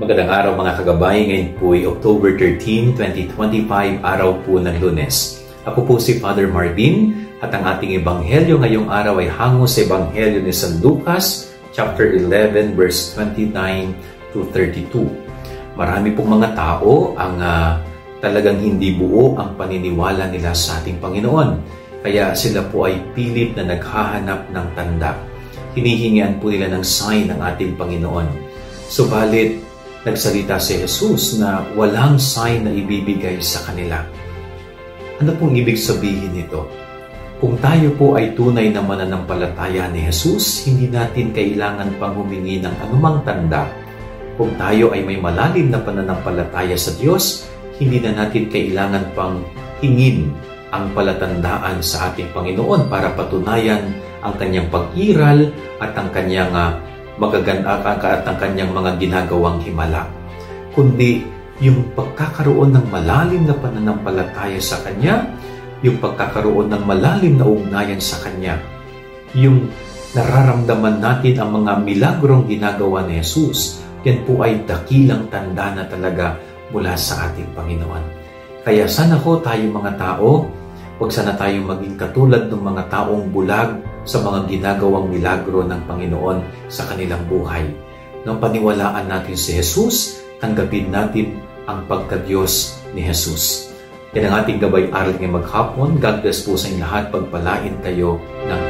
Magandang araw mga kagabay. Ngayon po ay October 13, 2025, araw po ng Lunes. Ako po si Father Marvin at ang ating ebanghelyo ngayong araw ay hango sa ebanghelyo ni San Lucas, chapter 11, verse 29 to 32. Marami pong mga tao ang talagang hindi buo ang paniniwala nila sa ating Panginoon. Kaya sila po ay pilit na naghahanap ng tanda. Hinihingian po nila ng sign ng ating Panginoon. Subalit, nagsalita si Jesus na walang sign na ibibigay sa kanila. Ano pong ibig sabihin nito? Kung tayo po ay tunay na mananampalataya ni Jesus, hindi natin kailangan pang humingi ng anumang tanda. Kung tayo ay may malalim na pananampalataya sa Diyos, hindi na natin kailangan pang hingin ang palatandaan sa ating Panginoon para patunayan ang kanyang pag-iral at ang kanyang at ang kanyang mga ginagawang himala. Kundi yung pagkakaroon ng malalim na pananampalataya sa Kanya, yung pagkakaroon ng malalim na ugnayan sa Kanya, yung nararamdaman natin ang mga milagrong ginagawa ni Jesus, yan po ay dakilang tanda na talaga mula sa ating Panginoon. Kaya sana ho tayo mga tao, huwag sana tayong maging katulad ng mga taong bulag sa mga ginagawang milagro ng Panginoon sa kanilang buhay. Nang paniwalaan natin si Jesus, tanggapin natin ang pagka-Diyos ni Jesus. Yan ang ating gabay aral ngayong maghapon. God bless po sa inyong lahat. Pagpalain kayo ng